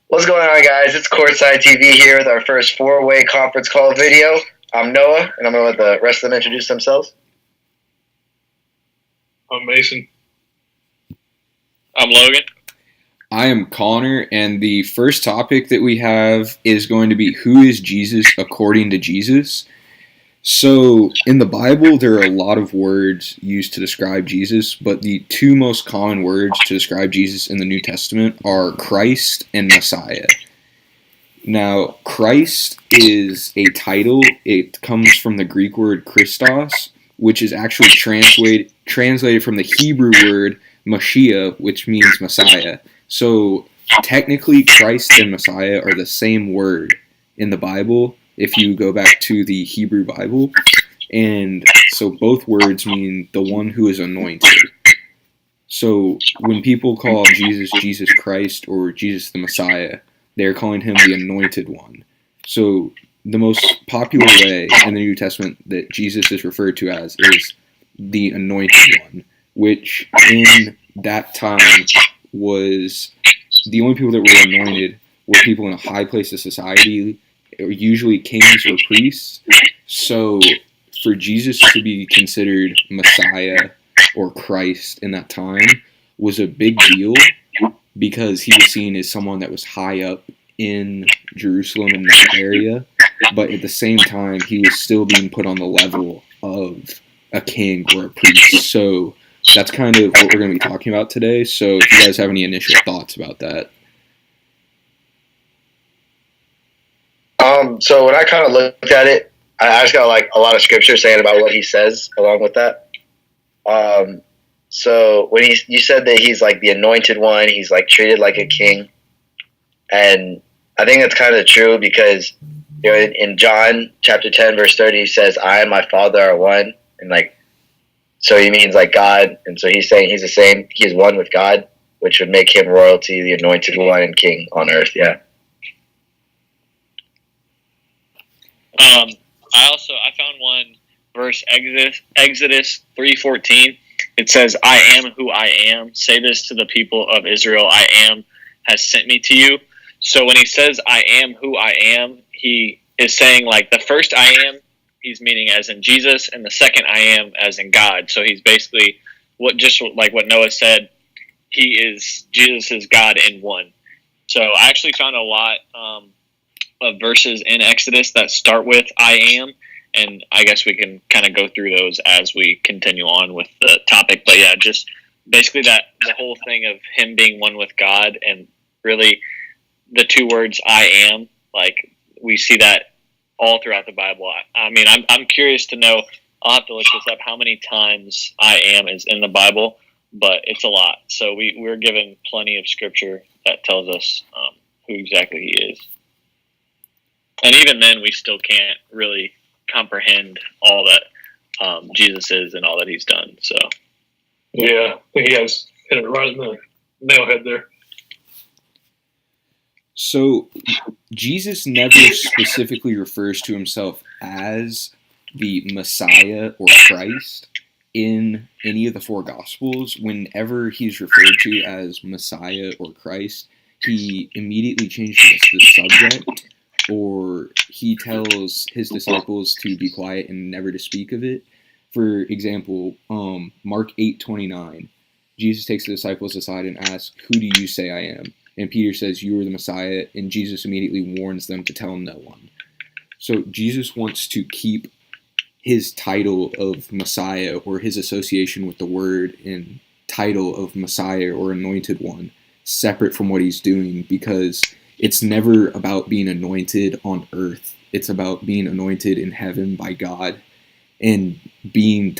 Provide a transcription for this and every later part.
What's going on, guys? It's Courtside TV here with our first four-way conference call video. I'm Noah, and I'm going to let the rest of them introduce themselves. I'm Mason. I'm Logan. I am Connor, and the first topic that we have is going to be who is Jesus according to Jesus. So, in the Bible, there are a lot of words used to describe Jesus, but the two most common words to describe Jesus in the New Testament are Christ and Messiah. Now, Christ is a title. It comes from the Greek word Christos, which is actually translated from the Hebrew word Mashiach, which means Messiah. So, technically, Christ and Messiah are the same word in the Bible if you go back to the Hebrew Bible. And so both words mean the one who is anointed. So when people call Jesus Jesus Christ or Jesus the Messiah, they're calling him the anointed one. So the most popular way in the New Testament that Jesus is referred to as is the anointed one, which in that time was the only people that were anointed were people in a high place of society, or usually kings or priests. So for Jesus to be considered Messiah or Christ in that time was a big deal because he was seen as someone that was high up in Jerusalem in that area, but at the same time he was still being put on the level of a king or a priest. So that's kind of what we're going to be talking about today. So if you guys have any initial thoughts about that. So when I kind of looked at it, I just got like a lot of scripture saying about what he says along with that. So when you said that he's like the anointed one, he's like treated like a king, and I think that's kind of true because in John chapter 10 verse 30 he says, "I and my Father are one," and like so he means like God, and so he's saying he's the same, he is one with God, which would make him royalty, the anointed one and king on earth. Yeah. I found one verse, Exodus 3:14. It says, "I am who I am. Say this to the people of Israel. I am has sent me to you." So when he says, "I am who I am," he is saying like the first "I am," he's meaning as in Jesus, and the second "I am" as in God. So he's basically just like what Noah said. Jesus is God in one. So I actually found a lot of verses in Exodus that start with "I am," and I guess we can kind of go through those as we continue on with the topic. But yeah, just basically that the whole thing of him being one with God, and really the two words "I am," like we see that all throughout the Bible. I mean, I'm curious to know. I'll have to look this up. How many times "I am" is in the Bible? But it's a lot. So we're given plenty of scripture that tells us who exactly he is. And even then, we still can't really comprehend all that Jesus is and all that he's done. So, Yeah, I think he has hit it right in the nail head there. So Jesus never specifically refers to himself as the Messiah or Christ in any of the four Gospels. Whenever he's referred to as Messiah or Christ, he immediately changes the subject, or he tells his disciples to be quiet and never to speak of it. For example, Mark 8:29, Jesus takes the disciples aside and asks, "Who do you say I am?" And Peter says, "You are the Messiah," and Jesus immediately warns them to tell no one. So Jesus wants to keep his title of Messiah, or his association with the word and title of Messiah or anointed one, separate from what he's doing, because it's never about being anointed on earth. It's about being anointed in heaven by God, and being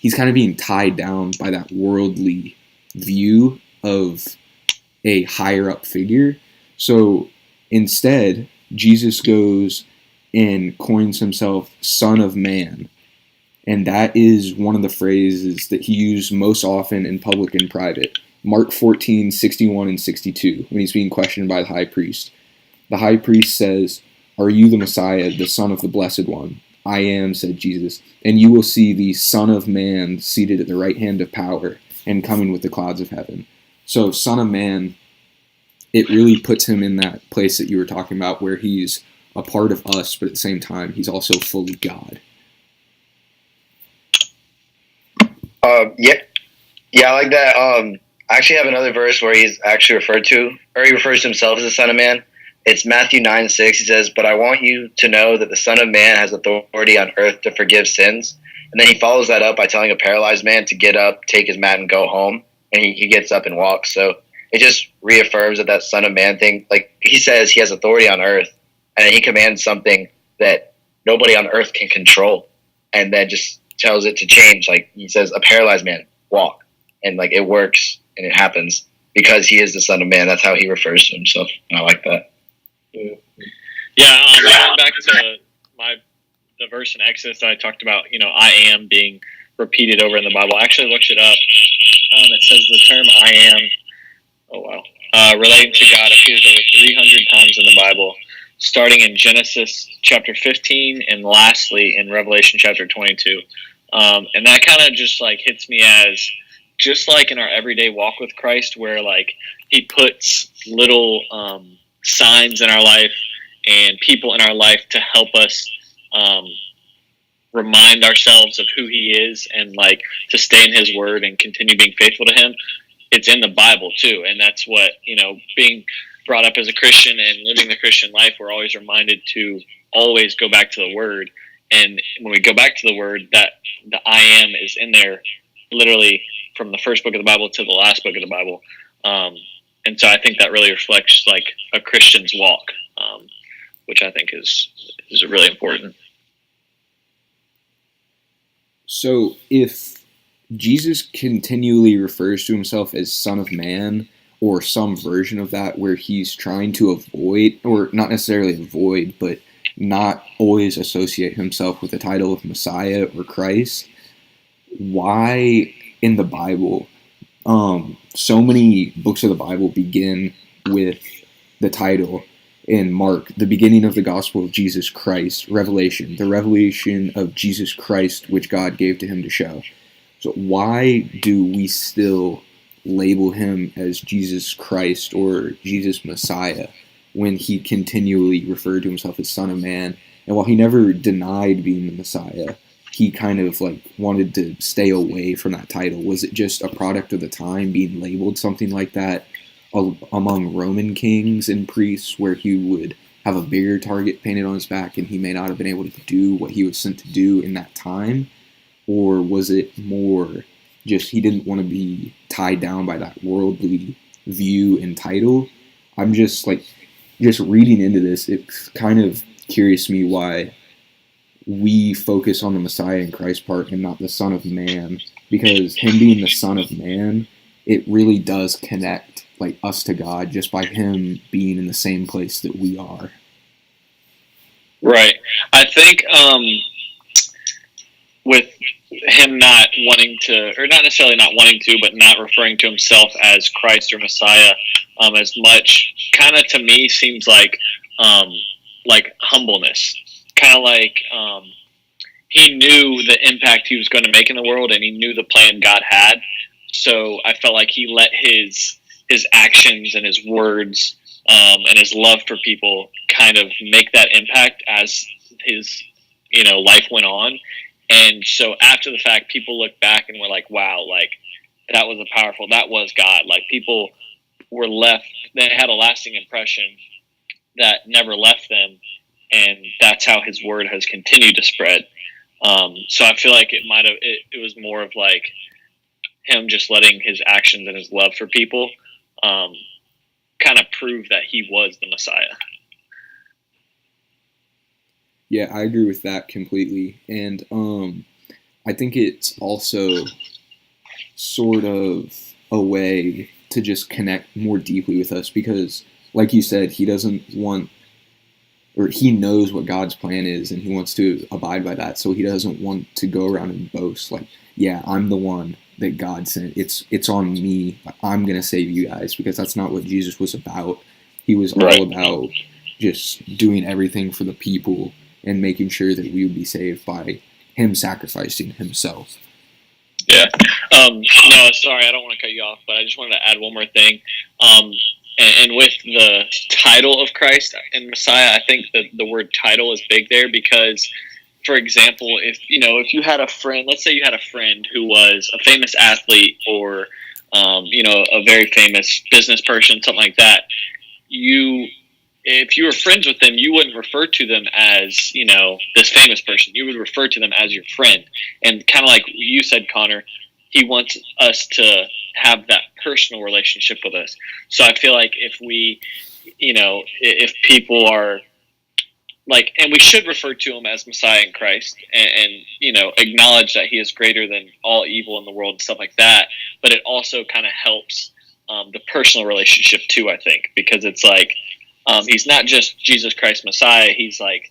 he's kind of being tied down by that worldly view of a higher up figure. So instead, Jesus goes and coins himself Son of Man. And that is one of the phrases that he used most often in public and private. Mark 14:61 and 62, when he's being questioned by the high priest. The high priest says, "Are you the Messiah, the Son of the Blessed One?" "I am," said Jesus, "and you will see the Son of Man seated at the right hand of power and coming with the clouds of heaven." So Son of Man it really puts him in that place that you were talking about where he's a part of us, but at the same time, he's also fully God. Yeah, I like that. I actually have another verse where he's actually referred to, or he refers to himself as the Son of Man. It's Matthew 9:6. He says, "But I want you to know that the Son of Man has authority on earth to forgive sins." And then he follows that up by telling a paralyzed man to get up, take his mat, and go home. And he gets up and walks. So it just reaffirms that Son of Man thing. Like he says, he has authority on earth, and he commands something that nobody on earth can control, and then just tells it to change. Like he says, a paralyzed man, walk. And like it works and it happens because he is the Son of Man. That's how he refers to himself. And I like that. Yeah, going back to the verse in Exodus that I talked about, I am being repeated over in the Bible. I actually looked it up. It says the term I am, relating to God appears over 300 times in the Bible, starting in Genesis chapter 15 and lastly in Revelation chapter 22. And that kind of just like hits me as just like in our everyday walk with Christ, where like he puts little signs in our life and people in our life to help us remind ourselves of who he is and like to stay in his word and continue being faithful to him. It's in the Bible too. And that's what, being brought up as a Christian and living the Christian life, we're always reminded to always go back to the word. And when we go back to the word, that the I am is in there literally from the first book of the Bible to the last book of the Bible. And so I think that really reflects like a Christian's walk, which I think is really important. So if Jesus continually refers to himself as Son of Man, or some version of that where he's trying to avoid, or not necessarily avoid, but not always associate himself with the title of Messiah or Christ, why in the Bible, so many books of the Bible begin with the title in Mark, the beginning of the gospel of Jesus Christ, Revelation, the revelation of Jesus Christ which God gave to him to show. So why do we still label him as Jesus Christ or Jesus Messiah when he continually referred to himself as Son of Man? And while he never denied being the Messiah, he kind of like wanted to stay away from that title. Was it just a product of the time being labeled something like that among Roman kings and priests, where he would have a bigger target painted on his back and he may not have been able to do what he was sent to do in that time? Or was it more just he didn't want to be tied down by that worldly view and title? I'm just reading into this, it's kind of curious to me why we focus on the Messiah and Christ part and not the Son of Man, because him being the Son of Man, it really does connect like us to God just by him being in the same place that we are. Right. I think with him not wanting to, or not necessarily not wanting to, but not referring to himself as Christ or Messiah as much, kind of to me seems like humbleness. Kind of like he knew the impact he was going to make in the world, and he knew the plan God had. So I felt like he let his actions and his words and his love for people kind of make that impact as his life went on. And so after the fact, people look back and were like, wow, like that was God. Like people were left, they had a lasting impression that never left them. And that's how his word has continued to spread. So I feel like it was more of like him just letting his actions and his love for people kind of prove that he was the Messiah. Yeah, I agree with that completely. And I think it's also sort of a way to just connect more deeply with us because, like you said, he doesn't want, or he knows what God's plan is and he wants to abide by that. So he doesn't want to go around and boast like, yeah, I'm the one that God sent. It's on me. I'm going to save you guys, because that's not what Jesus was about. He was all about just doing everything for the people and making sure that we would be saved by him sacrificing himself. Yeah. No, sorry, I don't want to cut you off, but I just wanted to add one more thing. and with the title of Christ and Messiah, I think that the word title is big there because, for example, if you had a friend, let's say you had a friend who was a famous athlete or a very famous business person, something like that, if you were friends with them, you wouldn't refer to them as, this famous person. You would refer to them as your friend. And kind of like you said, Connor, he wants us to have that personal relationship with us. So I feel like if we, if people are like, and we should refer to him as Messiah in Christ and acknowledge that he is greater than all evil in the world and stuff like that. But it also kind of helps the personal relationship too, I think, because it's like, he's not just Jesus Christ Messiah. He's like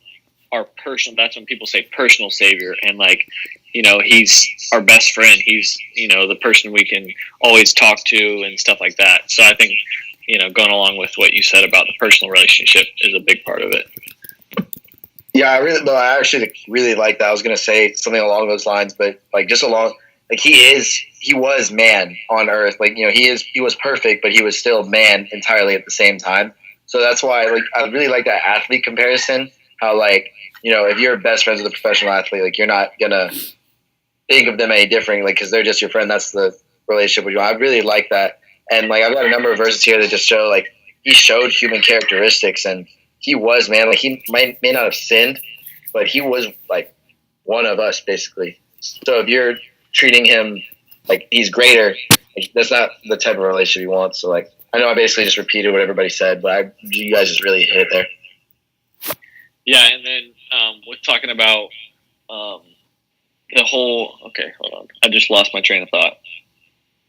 our personal, that's when people say personal savior. And like, he's our best friend. He's, the person we can always talk to and stuff like that. So I think, going along with what you said about the personal relationship is a big part of it. Yeah, I actually really like that. I was going to say something along those lines, but like he was man on earth. Like, he was perfect, but he was still man entirely at the same time. So that's why, like, I really like that athlete comparison. How, like, if you're best friends with a professional athlete, like, you're not gonna think of them any different, like, because they're just your friend. That's the relationship with you. I really like that, and like, I've got a number of verses here that just show, like, he showed human characteristics, and he was man. Like, he may not have sinned, but he was like one of us, basically. So if you're treating him like he's greater, like, that's not the type of relationship you want. So, like, I know I basically just repeated what everybody said, but you guys just really hit it there. Yeah, and then we're talking about the whole... Okay, hold on. I just lost my train of thought.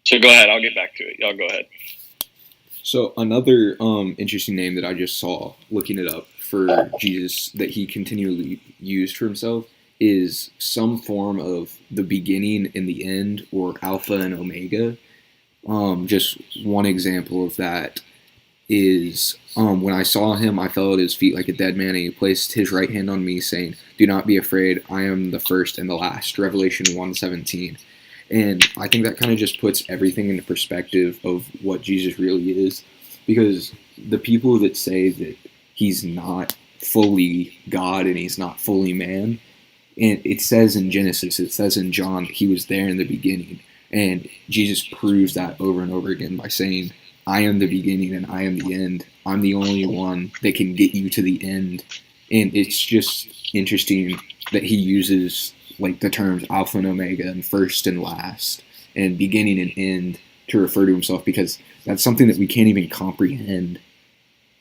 So go ahead. I'll get back to it. Y'all go ahead. So another interesting name that I just saw looking it up for Jesus that he continually used for himself is some form of the beginning and the end, or Alpha and Omega. Just one example of that is when I saw him, I fell at his feet like a dead man, and he placed his right hand on me, saying, "Do not be afraid, I am the first and the last." Revelation 1:17. And I think that kind of just puts everything into perspective of what Jesus really is, because the people that say that he's not fully God and he's not fully man, and it says in Genesis, it says in John that he was there in the beginning. And Jesus proves that over and over again by saying, "I am the beginning and I am the end. I'm the only one that can get you to the end." And it's just interesting that he uses like the terms Alpha and Omega and first and last and beginning and end to refer to himself, because that's something that we can't even comprehend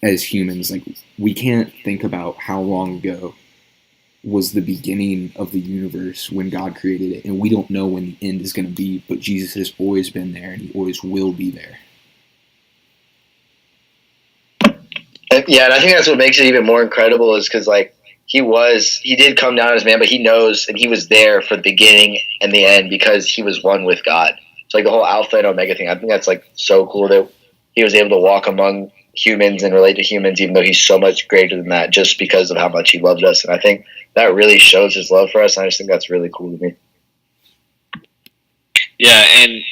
as humans. Like, we can't think about how long ago was the beginning of the universe when God created it, and we don't know when the end is going to be, but Jesus has always been there and he always will be there. Yeah, and I think that's what makes it even more incredible, is because, like, he did come down as man, but he knows, and he was there for the beginning and the end because he was one with God. So, like, the whole Alpha and Omega thing, I think that's, like, so cool that he was able to walk among humans and relate to humans, even though he's so much greater than that, just because of how much he loved us. And I think that really shows his love for us, and I just think that's really cool to me. Yeah, and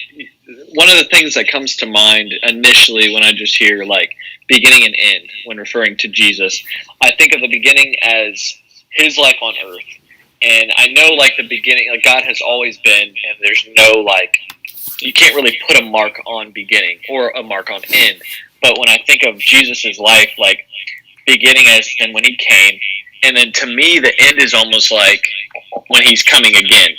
one of the things that comes to mind initially when I just hear, like, beginning and end when referring to Jesus, I think of the beginning as his life on earth. And I know, like, the beginning, like, God has always been, and there's no, like, you can't really put a mark on beginning or a mark on end. But when I think of Jesus' life, like, beginning as and when he came, and then to me, the end is almost like when he's coming again.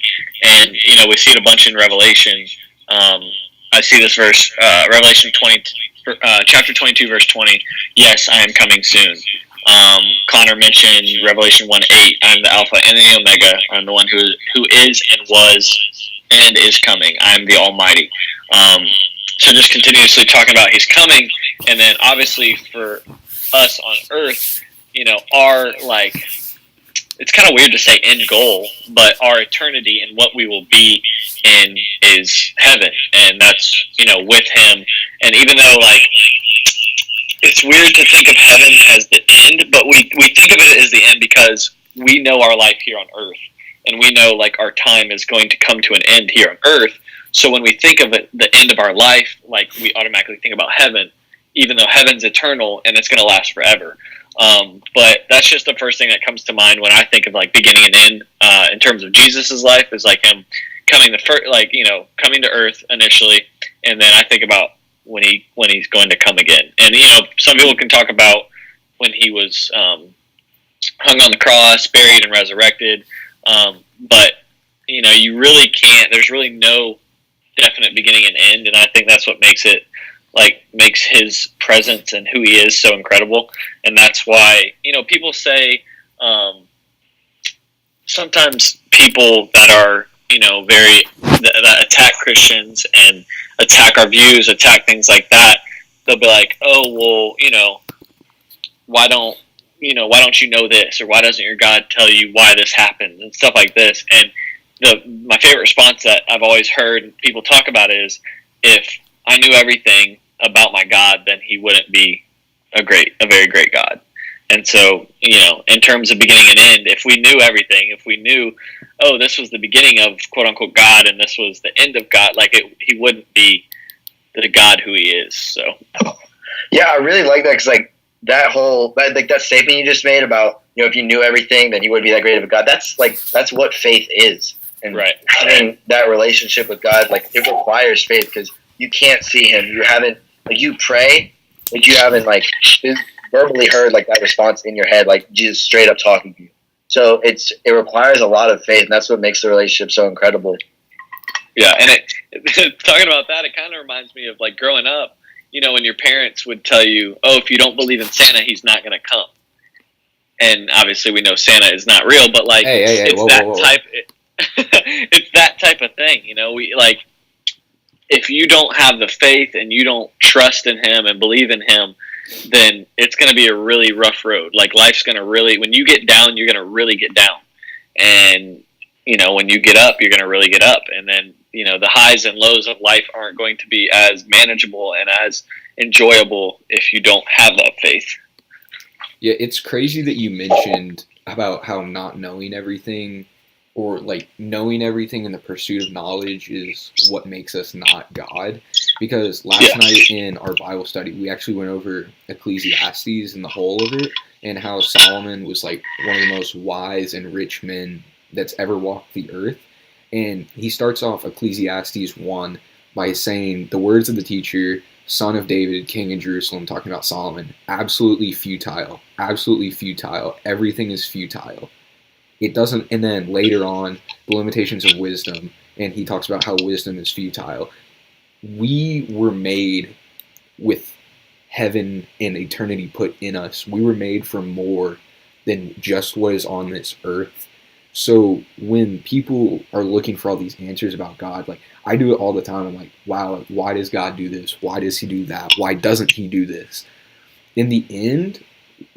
And, we see it a bunch in Revelation. I see this verse, Revelation 20, chapter 22, verse 20. "Yes, I am coming soon." Connor mentioned Revelation 1:8. "I'm the Alpha and the Omega. I'm the one who is and was and is coming. I am the Almighty." So just continuously talking about he's coming, and then obviously for us on earth, our, like, it's kind of weird to say end goal, but our eternity and what we will be in is heaven, and that's, with him. And even though, like, it's weird to think of heaven as the end, but we think of it as the end because we know our life here on earth, and we know, like, our time is going to come to an end here on earth. So when we think of it, the end of our life, like, we automatically think about heaven, even though heaven's eternal and it's going to last forever. But that's just the first thing that comes to mind when I think of like beginning and end in terms of Jesus's life, is like him coming coming to earth initially, and then I think about when he's going to come again. And some people can talk about when he was hung on the cross, buried, and resurrected, but you really can't. There's really no definite beginning and end, and I think that's what makes his presence and who he is so incredible. And that's why people say sometimes people that are that attack Christians and attack our views, attack things like that, they'll be like, oh well, why don't you know this, or why doesn't your God tell you why this happened, and stuff like this. And my favorite response that I've always heard people talk about is, if I knew everything about my God, then he wouldn't be a very great God. And so, in terms of beginning and end, if we knew everything, if we knew, oh, this was the beginning of quote unquote God and this was the end of God, he wouldn't be the God who he is. So, yeah, I really like that, because that statement you just made about if you knew everything, then he wouldn't be that great of a God. That's what faith is, and having that relationship with God, it requires faith, because you can't see him. You haven't you pray, but you haven't verbally heard that response in your head, Jesus straight up talking to you. So it requires a lot of faith, and that's what makes the relationship so incredible. Yeah, and talking about that, it kind of reminds me of growing up. When your parents would tell you, "Oh, if you don't believe in Santa, he's not going to come." And obviously, we know Santa is not real, but it's that type of thing. If you don't have the faith and you don't trust in him and believe in him, then it's going to be a really rough road. Life's going to really, when you get down, you're going to really get down. And, when you get up, you're going to really get up. And then, the highs and lows of life aren't going to be as manageable and as enjoyable if you don't have that faith. Yeah, it's crazy that you mentioned about how not knowing everything, or knowing everything in the pursuit of knowledge, is what makes us not God. Because last night in our Bible study, we actually went over Ecclesiastes and the whole of it, and how Solomon was one of the most wise and rich men that's ever walked the earth. And he starts off Ecclesiastes 1 by saying, the words of the teacher, son of David, king of Jerusalem, talking about Solomon, absolutely futile, everything is futile. It doesn't, and then later on, the limitations of wisdom, and he talks about how wisdom is futile. We were made with heaven and eternity put in us. We were made for more than just what is on this earth. So when people are looking for all these answers about God, I do it all the time. I'm like, wow, why does God do this? Why does he do that? Why doesn't he do this? In the end,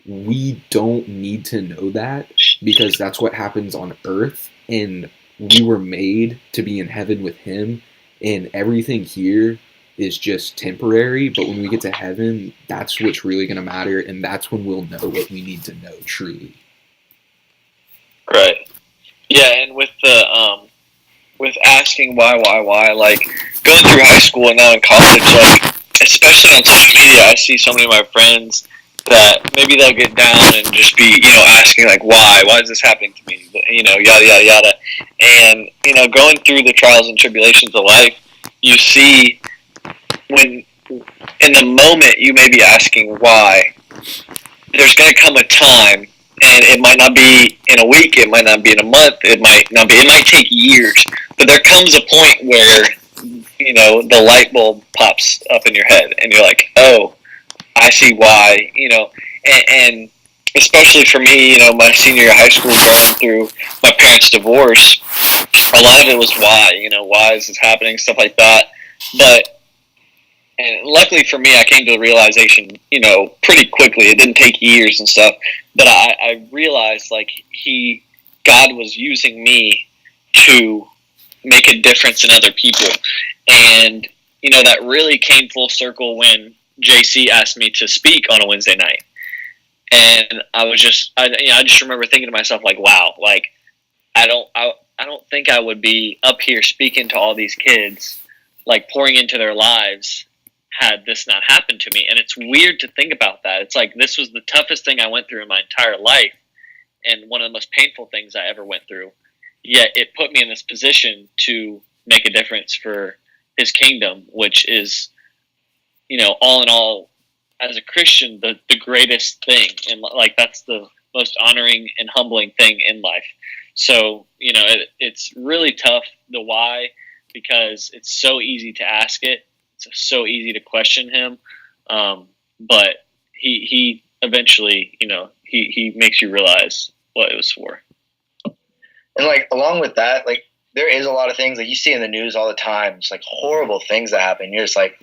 we don't need to know that, because that's what happens on earth, and we were made to be in heaven with him, and everything here is just temporary. But when we get to heaven, that's what's really going to matter, and that's when we'll know what we need to know truly. Right. Yeah, and with the with asking why, going through high school and now in college, especially on social media, I see so many of my friends that maybe they'll get down and just be, asking why is this happening to me? Yada, yada, yada. And, going through the trials and tribulations of life, you see when in the moment you may be asking why, there's going to come a time, and it might not be in a week, it might not be in a month, it might take years, but there comes a point where, the light bulb pops up in your head, and you're like, oh, I see why, and especially for me, my senior year of high school, going through my parents' divorce, a lot of it was why is this happening, stuff like that. And luckily for me, I came to the realization, pretty quickly. It didn't take years and stuff, but I realized God was using me to make a difference in other people. And, that really came full circle when JC asked me to speak on a Wednesday night. And I just remember thinking to myself, wow, I don't think I would be up here speaking to all these kids, pouring into their lives had this not happened to me. And it's weird to think about that. It's like this was the toughest thing I went through in my entire life and one of the most painful things I ever went through. Yet it put me in this position to make a difference for his kingdom, which is, all in all, as a Christian, the greatest thing. And like, that's the most honoring and humbling thing in life. So, it's really tough, the why, because it's so easy to ask it. It's so easy to question him. But he eventually, he makes you realize what it was for. And like along with that, like there is a lot of things like you see in the news all the time. It's like horrible things that happen. You're just like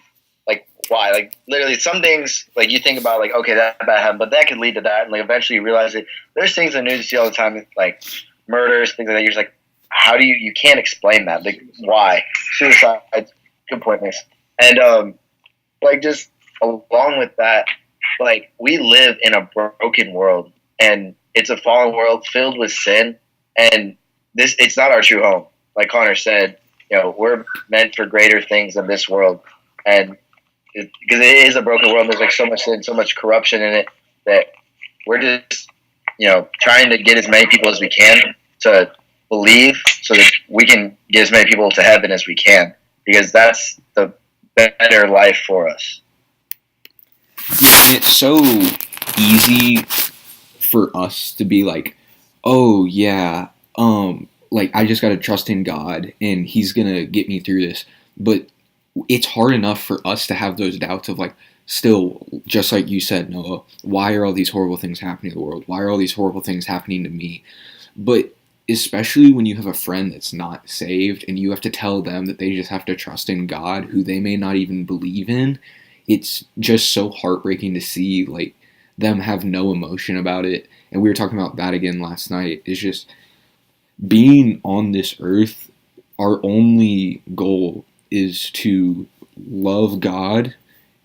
why? Like literally some things like you think about like, okay, that bad happened, but that could lead to that. And like eventually you realize that there's things in the news you see all the time, like murders, things like that. You're just like, how do you can't explain that? Like why? Suicide. Good point, Mason. And like just along with that, like we live in a broken world and it's a fallen world filled with sin, and it's not our true home. Like Connor said, we're meant for greater things than this world. And because it is a broken world, there's like so much sin, so much corruption in it that we're just, trying to get as many people as we can to believe so that we can get as many people to heaven as we can, because that's the better life for us. Yeah, and it's so easy for us to be like, oh yeah, like I just gotta trust in God and He's gonna get me through this. But it's hard enough for us to have those doubts of like, still, just like you said, Noah, why are all these horrible things happening in the world? Why are all these horrible things happening to me? But especially when you have a friend that's not saved and you have to tell them that they just have to trust in God, who they may not even believe in, it's just so heartbreaking to see like them have no emotion about it. And we were talking about that again last night. It's just being on this earth, our only goal is to love God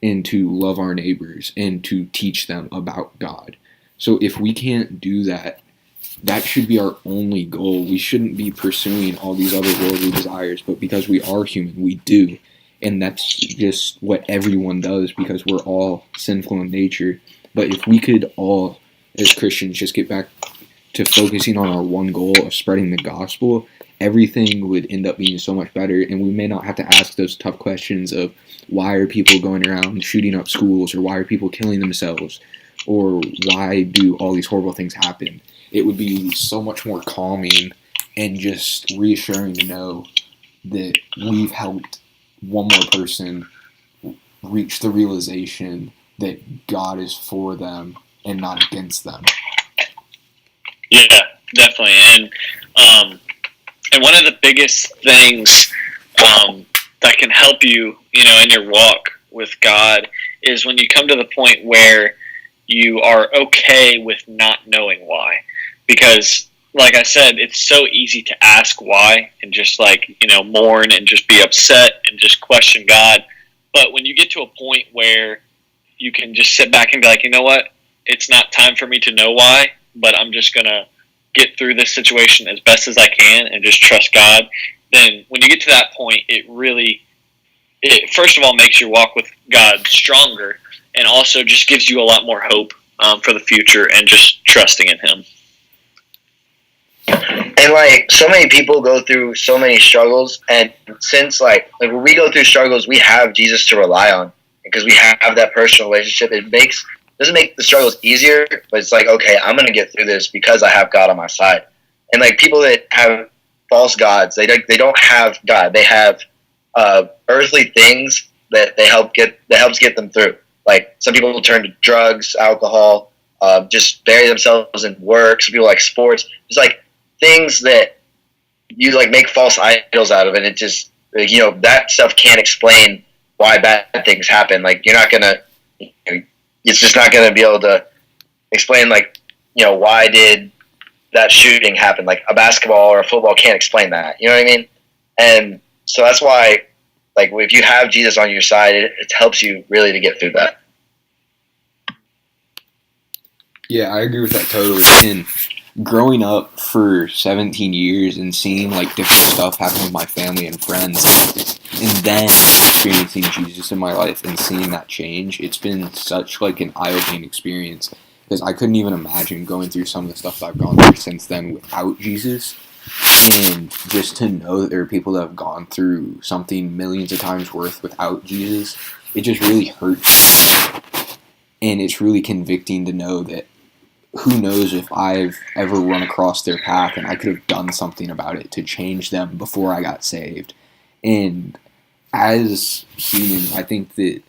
and to love our neighbors and to teach them about God. So if we can't do that, that should be our only goal. We shouldn't be pursuing all these other worldly desires, but because we are human, we do. And that's just what everyone does because we're all sinful in nature. But if we could all, as Christians, just get back to focusing on our one goal of spreading the gospel, everything would end up being so much better, and we may not have to ask those tough questions of why are people going around shooting up schools, or why are people killing themselves, or why do all these horrible things happen. It would be so much more calming and just reassuring to know that we've helped one more person reach the realization that God is for them and not against them. Yeah, definitely. And one of the biggest things that can help you, in your walk with God is when you come to the point where you are okay with not knowing why. Because, like I said, it's so easy to ask why and just mourn and just be upset and just question God. But when you get to a point where you can just sit back and be like, you know what? It's not time for me to know why, but I'm just going to get through this situation as best as I can and just trust God. Then when you get to that point, it first of all makes your walk with God stronger, and also just gives you a lot more hope for the future and just trusting in Him. And like so many people go through so many struggles, and since like when we go through struggles, we have Jesus to rely on because we have that personal relationship. It doesn't make the struggles easier, but it's like, okay, I'm gonna get through this because I have God on my side. And like people that have false gods, they don't have God. They have earthly things that helps get them through. Like some people will turn to drugs, alcohol, just bury themselves in work. Some people like sports. It's like things that you like make false idols out of, and it just that stuff can't explain why bad things happen. Like you're not gonna, it's just not gonna be able to explain why did that shooting happen. Like a basketball or a football can't explain that. You know what I mean? And so that's why, like, if you have Jesus on your side, it helps you really to get through that. Yeah, I agree with that totally. And growing up for 17 years and seeing like different stuff happen with my family and friends, and then experiencing Jesus in my life and seeing that change, it's been such like an eye-opening experience, because I couldn't even imagine going through some of the stuff that I've gone through since then without Jesus. And just to know that there are people that have gone through something millions of times worth without Jesus, it just really hurts. And it's really convicting to know that who knows if I've ever run across their path and I could have done something about it to change them before I got saved. And as humans, I think that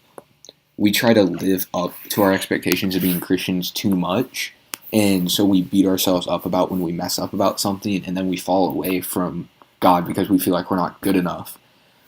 we try to live up to our expectations of being Christians too much. And so we beat ourselves up about when we mess up about something, and then we fall away from God because we feel like we're not good enough.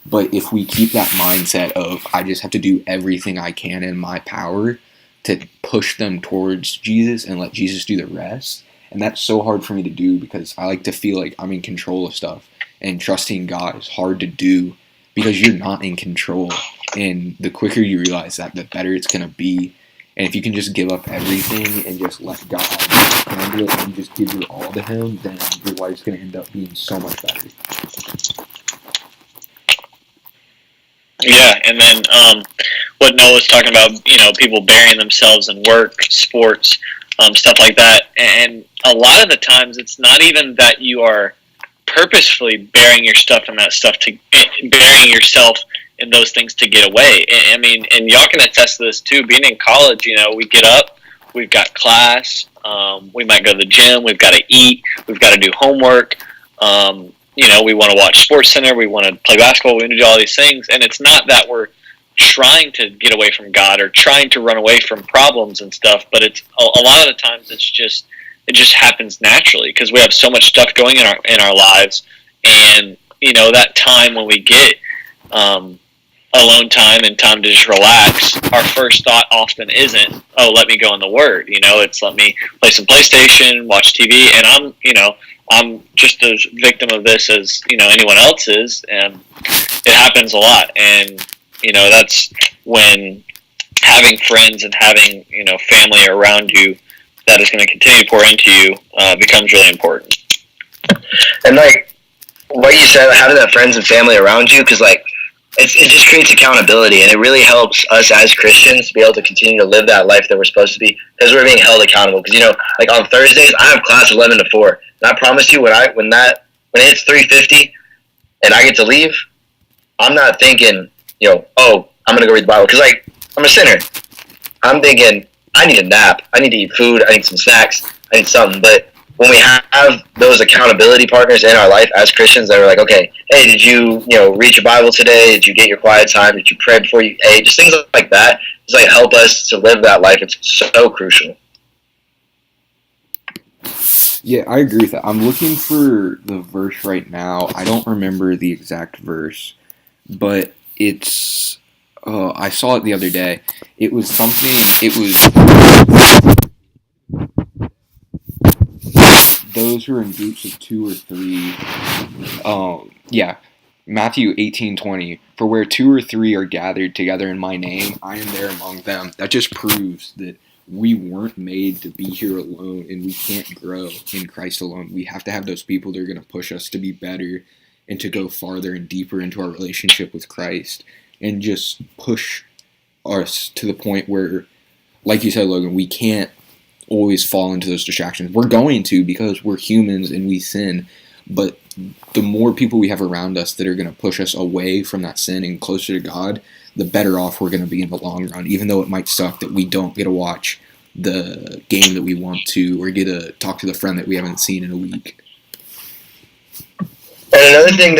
But if we keep that mindset of, I just have to do everything I can in my power to push them towards Jesus and let Jesus do the rest. And that's so hard for me to do because I like to feel like I'm in control of stuff. And trusting God is hard to do because you're not in control. And the quicker you realize that, the better it's going to be. And if you can just give up everything and just let God handle it and just give your all to Him, then your life's going to end up being so much better. Yeah, and then what Noah was talking about, people burying themselves in work, sports, stuff like that. And a lot of the times, it's not even that you are purposefully burying your stuff in that stuff, burying yourself in those things to get away. I mean, and y'all can attest to this too. Being in college, we get up, we've got class, we might go to the gym, we've got to eat, we've got to do homework. We want to watch SportsCenter, we want to play basketball, we want to do all these things, and it's not that we're trying to get away from God or trying to run away from problems and stuff, but it's a lot of the times it just happens naturally because we have so much stuff going in our lives, and that time when we get alone time and time to just relax, our first thought often isn't, oh, let me go in the Word. It's let me play some PlayStation, watch TV, and I'm just as victim of this as anyone else is, and it happens a lot. And that's when having friends and having family around you that is going to continue to pour into you becomes really important. And like what you said, having that friends and family around you, because like it just creates accountability, and it really helps us as Christians to be able to continue to live that life that we're supposed to be, because we're being held accountable. Because like on Thursdays, I have class 11 to 4, and I promise you, when it hits 3:50 and I get to leave, I'm not thinking, oh, I'm gonna go read the Bible, because like I'm a sinner. I'm thinking I need a nap, I need to eat food, I need some snacks, I need something. But when we have those accountability partners in our life as Christians that are like, okay, hey, did you, read your Bible today? Did you get your quiet time? Did you pray before you ate? Just things like that. Just like help us to live that life. It's so crucial. Yeah, I agree with that. I'm looking for the verse right now. I don't remember the exact verse, but it's, I saw it the other day. It was those who are in groups of 2 or 3, Matthew 18:20. For where 2 or 3 are gathered together in my name, I am there among them. That just proves that we weren't made to be here alone, and we can't grow in Christ alone. We have to have those people that are going to push us to be better and to go farther and deeper into our relationship with Christ, and just push us to the point where, like you said, Logan, we can't always fall into those distractions. We're going to, because we're humans and we sin, but the more people we have around us that are going to push us away from that sin and closer to God, the better off we're going to be in the long run, even though it might suck that we don't get to watch the game that we want to, or get to talk to the friend that we haven't seen in a week. And another thing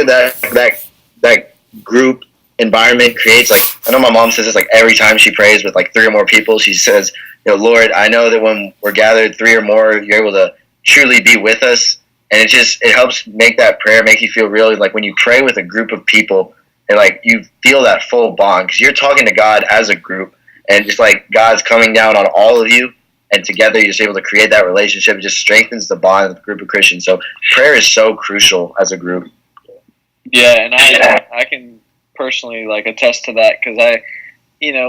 that group environment creates, like, I know my mom says this like every time she prays with like 3 or more people, she says, Lord, I know that when we're gathered 3 or more, you're able to truly be with us. And it helps make that prayer make you feel really like when you pray with a group of people, and like you feel that full bond, because you're talking to God as a group, and just like God's coming down on all of you, and together you're just able to create that relationship. It just strengthens the bond of the group of Christians. So prayer is so crucial as a group. Yeah, and I can personally like attest to that, because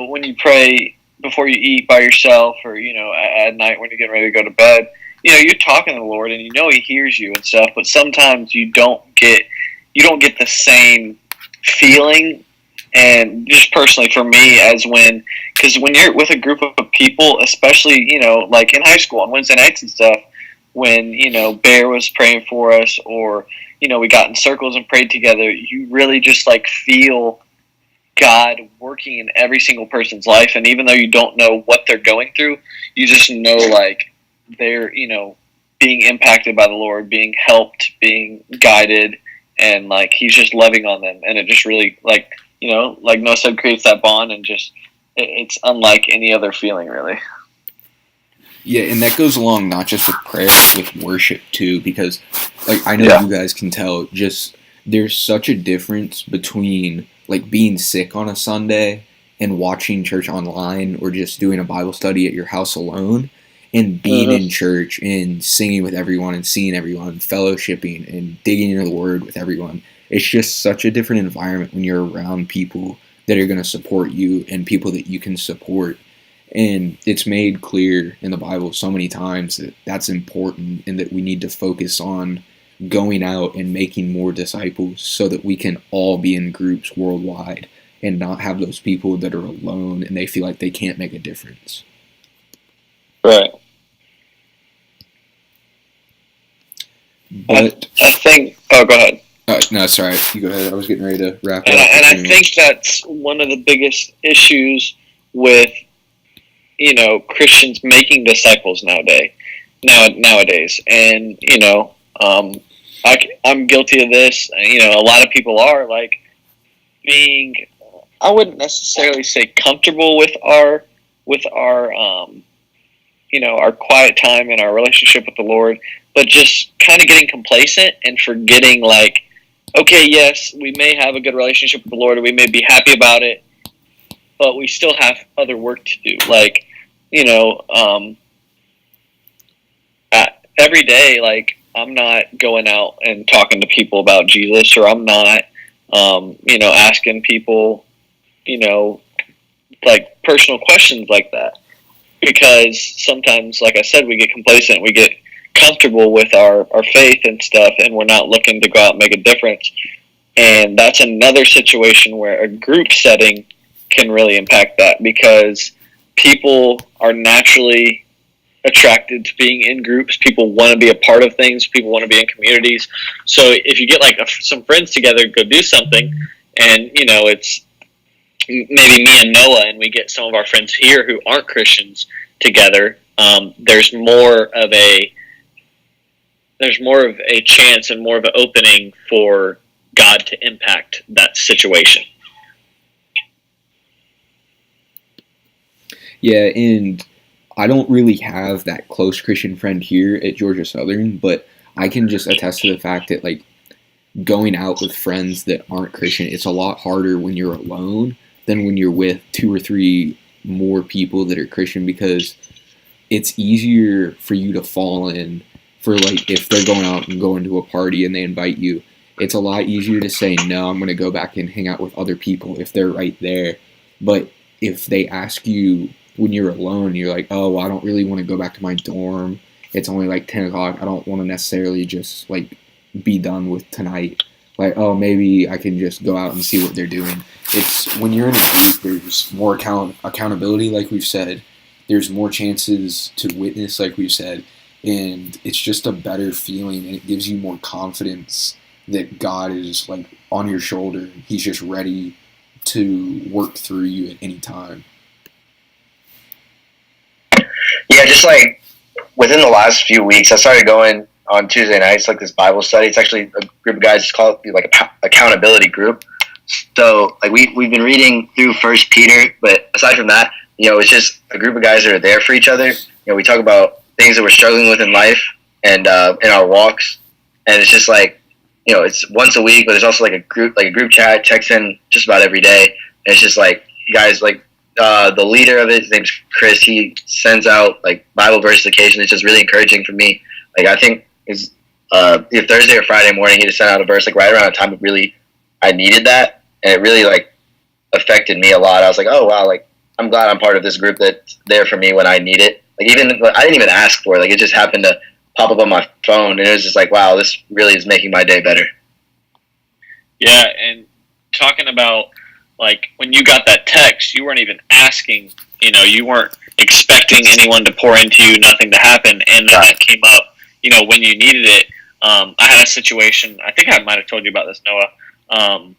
when you pray before you eat by yourself, or at night when you're getting ready to go to bed, you're talking to the Lord and He hears you and stuff, but sometimes you don't get the same feeling. And just personally for me, because when you're with a group of people, especially, like in high school on Wednesday nights and stuff, when, Bear was praying for us, or, we got in circles and prayed together, you really just like feel God working in every single person's life. And even though you don't know what they're going through, you just know like they're, being impacted by the Lord, being helped, being guided, and like He's just loving on them. And it just really like Noah said, creates that bond, and just it's unlike any other feeling, really. Yeah, and that goes along not just with prayer, but with worship too, because like I know you guys can tell, just there's such a difference between like being sick on a Sunday and watching church online, or just doing a Bible study at your house alone, and being in church and singing with everyone and seeing everyone, fellowshipping and digging into the Word with everyone. It's just such a different environment when you're around people that are going to support you and people that you can support. And it's made clear in the Bible so many times that that's important, and that we need to focus on going out and making more disciples so that we can all be in groups worldwide and not have those people that are alone and they feel like they can't make a difference. Right. But I think... Oh, go ahead. No, sorry. You go ahead. I was getting ready to wrap up. And I think that's one of the biggest issues with, Christians making disciples nowadays. And, I'm guilty of this. A lot of people are like being, I wouldn't necessarily say comfortable with our our quiet time and our relationship with the Lord, but just kind of getting complacent and forgetting like, okay, yes, we may have a good relationship with the Lord, and we may be happy about it, but we still have other work to do. Like, every day, like, I'm not going out and talking to people about Jesus, or I'm not, asking people, like personal questions like that. Because sometimes, like I said, we get complacent, we get comfortable with our faith and stuff, and we're not looking to go out and make a difference. And that's another situation where a group setting can really impact that, because people are naturally attracted to being in groups. People want to be a part of things. People want to be in communities. So if you get like some friends together, go do something, and it's maybe me and Noah, and we get some of our friends here who aren't Christians together, there's more of a chance and more of an opening for God to impact that situation. Yeah, and I don't really have that close Christian friend here at Georgia Southern, but I can just attest to the fact that like going out with friends that aren't Christian, it's a lot harder when you're alone than when you're with 2 or 3 more people that are Christian, because it's easier for you to fall in for, like, if they're going out and going to a party and they invite you, it's a lot easier to say, no, I'm going to go back and hang out with other people if they're right there. But if they ask you when you're alone, you're like, oh, I don't really want to go back to my dorm. It's only like 10 o'clock. I don't want to necessarily just, like, be done with tonight. Like, oh, maybe I can just go out and see what they're doing. It's when you're in a group, there's more accountability, like we've said. There's more chances to witness, like we've said. And it's just a better feeling, and it gives you more confidence that God is, like, on your shoulder. He's just ready to work through you at any time. Yeah, just like within the last few weeks, I started going on Tuesday nights, like this Bible study. It's actually a group of guys, it's called like a accountability group. So like we've been reading through First Peter, but aside from that, it's just a group of guys that are there for each other. We talk about things that we're struggling with in life and in our walks, and it's just like it's once a week, but there's also like a group chat, text in just about every day. And it's just like guys, like the leader of it, his name's Chris. He sends out like Bible verses occasionally. It's just really encouraging for me. Like I think it's either Thursday or Friday morning, he just sent out a verse like right around the time I needed that, and it really like affected me a lot. I was like, oh wow, like I'm glad I'm part of this group that's there for me when I need it. Like even I didn't even ask for it. Like it just happened to pop up on my phone, and it was just like, wow, this really is making my day better. Yeah, and talking about, like, when you got that text, you weren't even asking, you weren't expecting anyone to pour into you, nothing to happen, and then that came up, when you needed it. I had a situation, I think I might have told you about this, Noah.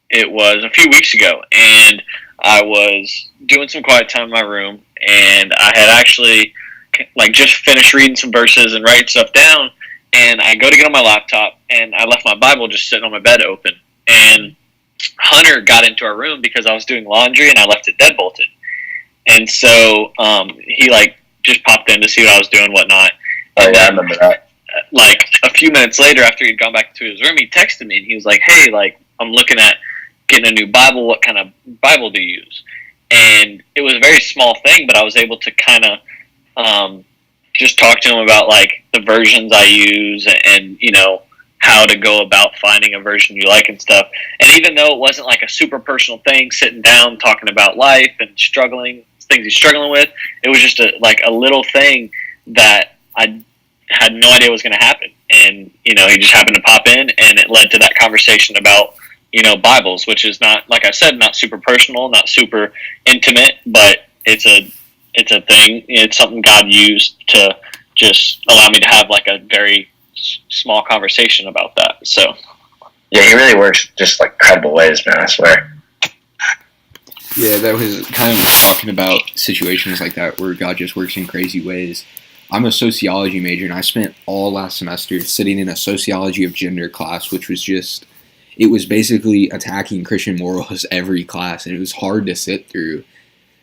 It was a few weeks ago, and I was doing some quiet time in my room, and I had actually, like, just finished reading some verses and writing stuff down, and I go to get on my laptop, and I left my Bible just sitting on my bed open, and Hunter got into our room because I was doing laundry, and I left it deadbolted. And so he, like, just popped in to see what I was doing, whatnot. Oh, yeah, I remember that. Like, a few minutes later, after he'd gone back to his room, he texted me, and he was like, hey, like, I'm looking at getting a new Bible. What kind of Bible do you use? And it was a very small thing, but I was able to kind of just talk to him about, like, the versions I use and, how to go about finding a version you like and stuff. And even though it wasn't, like, a super personal thing, sitting down, talking about life and things he's struggling with, it was just a little thing that I had no idea was going to happen. And, he just happened to pop in, and it led to that conversation about, Bibles, which is not, like I said, not super personal, not super intimate, but it's a thing. It's something God used to just allow me to have, like, a very small conversation about that. So, yeah, he really works just, like, incredible ways, man, I swear. Yeah, that was kind of talking about situations like that where God just works in crazy ways. I'm a sociology major, and I spent all last semester sitting in a sociology of gender class, which was just, it was basically attacking Christian morals every class, and it was hard to sit through.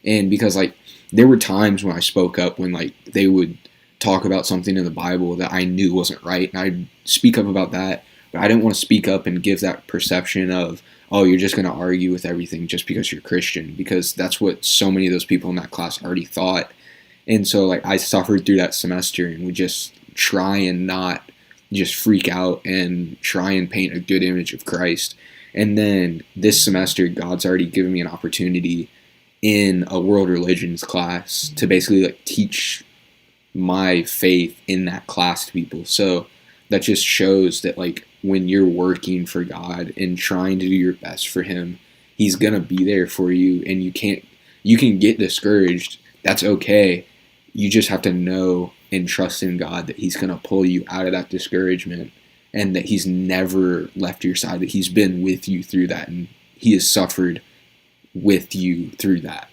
And because, like, there were times when I spoke up when, like, they would talk about something in the Bible that I knew wasn't right, and I'd speak up about that, but I didn't want to speak up and give that perception of, oh, you're just going to argue with everything just because you're Christian, because that's what so many of those people in that class already thought. And so, like, I suffered through that semester and would just try and not just freak out and try and paint a good image of Christ. And then this semester, God's already given me an opportunity in a world religions class to basically, like, teach my faith in that class to people. So that just shows that, like, when you're working for God and trying to do your best for Him, He's gonna be there for you, and you can get discouraged. That's okay. You just have to know and trust in God that He's gonna pull you out of that discouragement, and that He's never left your side, that He's been with you through that, and He has suffered with you through that.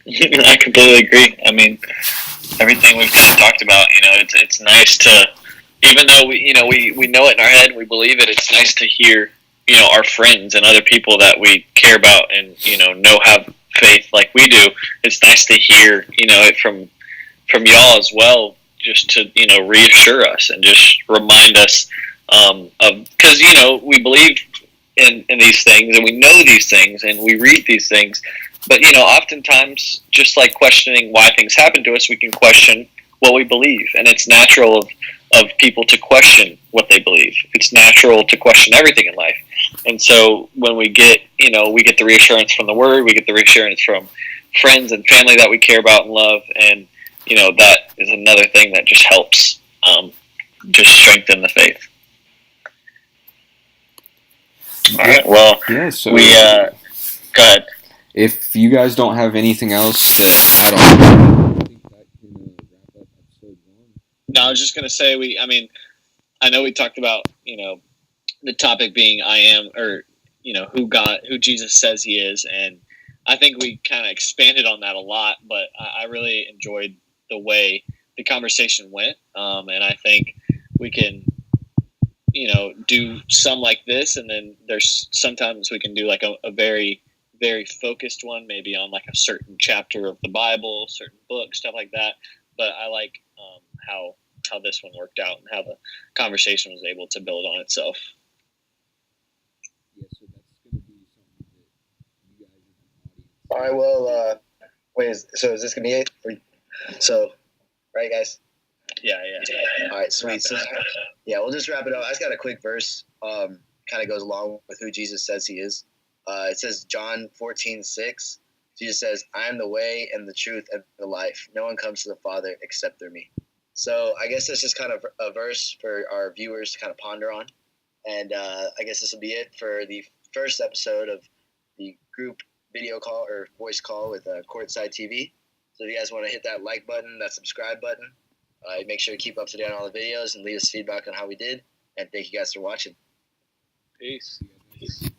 yeah, I completely agree. I mean, everything we've kind of talked about, it's nice to, even though we know it in our head and we believe it, it's nice to hear, our friends and other people that we care about and, know have faith like we do. It's nice to hear, it from y'all as well, just to, reassure us and just remind us of, because, we believe in these things and we know these things and we read these things. But, oftentimes, just like questioning why things happen to us, we can question what we believe. And it's natural of people to question what they believe. It's natural to question everything in life. And so when we get the reassurance from the Word, we get the reassurance from friends and family that we care about and love. And, that is another thing that just helps just strengthen the faith. All right, well, Yeah, so go ahead. if you guys don't have anything else to add on, I think that can wrap up episode 1. No, I was just going to say, I know we talked about, the topic being I am, or, who Jesus says He is. And I think we kind of expanded on that a lot, but I really enjoyed the way the conversation went. And I think we can, do some like this. And then there's sometimes we can do like a very, very focused one, maybe on like a certain chapter of the Bible, certain book, stuff like that. But I like how this one worked out and how the conversation was able to build on itself. Yeah, so that's going to be something that you guys are the audience. All right, well, is this going to be it? So, right, guys? Yeah. All right, sweet. So, yeah, we'll just wrap it up. I just got a quick verse, kind of goes along with who Jesus says He is. It says John 14:6. Jesus says, I am the way and the truth and the life. No one comes to the Father except through me. So I guess that's just kind of a verse for our viewers to kind of ponder on. And I guess this will be it for the first episode of the group video call or voice call with Courtside TV. So if you guys want to hit that like button, that subscribe button, make sure to keep up to date on all the videos and leave us feedback on how we did. And thank you guys for watching. Peace. Peace.